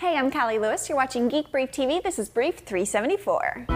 Hey, I'm Callie Lewis. You're watching Geek Brief TV. This is Brief 374.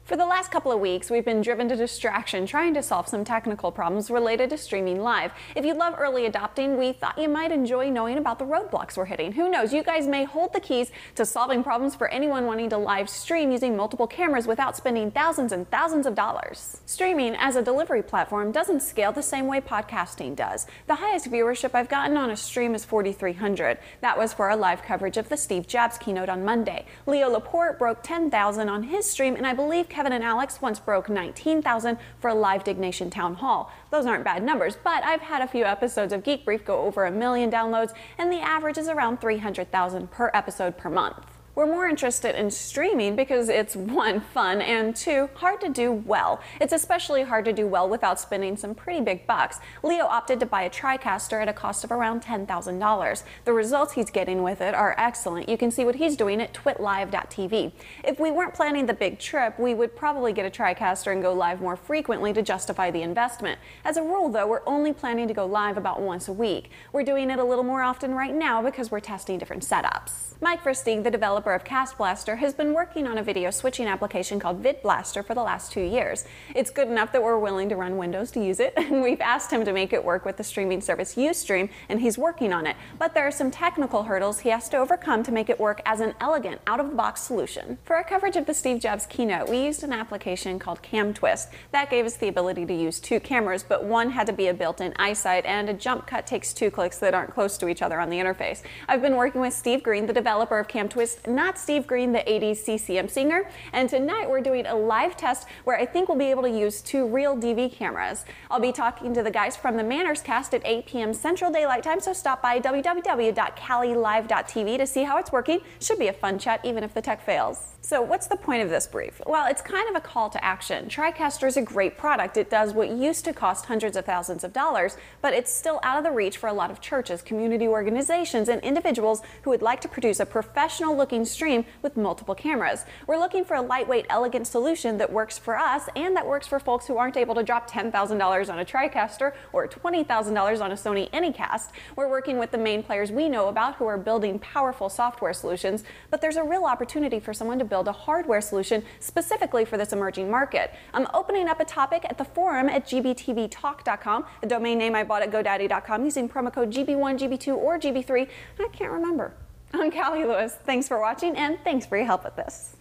For the last couple of weeks, we've been driven to distraction trying to solve some technical problems related to streaming live. If you love early adopting, we thought you might enjoy knowing about the roadblocks we're hitting. Who knows, you guys may hold the keys to solving problems for anyone wanting to live stream using multiple cameras without spending thousands and thousands of dollars. Streaming as a delivery platform doesn't scale the same way podcasting does. The highest viewership I've gotten on a stream is 4,300. That was for our live coverage of the Steve Jobs keynote on Monday. Leo Laporte broke 10,000 on his stream, and I believe Kevin and Alex once broke 19,000 for a live Dignation Town Hall. Those aren't bad numbers, but I've had a few episodes of Geek Brief go over 1 million downloads, and the average is around 300,000 per episode per month. We're more interested in streaming because it's 1, fun, and 2, hard to do well. It's especially hard to do well without spending some pretty big bucks. Leo opted to buy a TriCaster at a cost of around $10,000. The results he's getting with it are excellent. You can see what he's doing at twitlive.tv. If we weren't planning the big trip, we would probably get a TriCaster and go live more frequently to justify the investment. As a rule, though, we're only planning to go live about once a week. We're doing it a little more often right now because we're testing different setups. Mike Versteeg, the developer of Cast Blaster, has been working on a video switching application called VidBlaster for the last 2 years. It's good enough that we're willing to run Windows to use it, and we've asked him to make it work with the streaming service Ustream, and he's working on it. But there are some technical hurdles he has to overcome to make it work as an elegant, out-of-the-box solution. For our coverage of the Steve Jobs keynote, we used an application called CamTwist. That gave us the ability to use 2 cameras, but one had to be a built-in eyesight, and a jump cut takes 2 clicks that aren't close to each other on the interface. I've been working with Steve Green, the developer of CamTwist, not Steve Green, the 80s CCM singer, and tonight we're doing a live test where I think we'll be able to use 2 real DV cameras. I'll be talking to the guys from the Manners cast at 8 p.m. Central Daylight Time, so stop by www.callilive.tv to see how it's working. Should be a fun chat even if the tech fails. So what's the point of this brief? Well, it's kind of a call to action. TriCaster is a great product. It does what used to cost hundreds of thousands of dollars, but it's still out of the reach for a lot of churches, community organizations, and individuals who would like to produce a professional-looking stream with multiple cameras. We're looking for a lightweight, elegant solution that works for us and that works for folks who aren't able to drop $10,000 on a TriCaster or $20,000 on a Sony Anycast. We're working with the main players we know about who are building powerful software solutions, but there's a real opportunity for someone to build a hardware solution specifically for this emerging market. I'm opening up a topic at the forum at gbtvtalk.com, a domain name I bought at godaddy.com using promo code GB1, GB2, or GB3. I can't remember. I'm Callie Lewis. Thanks for watching, and thanks for your help with this.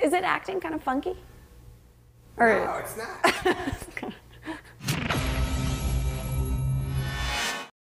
Is it acting kind of funky? Or... No, it's not.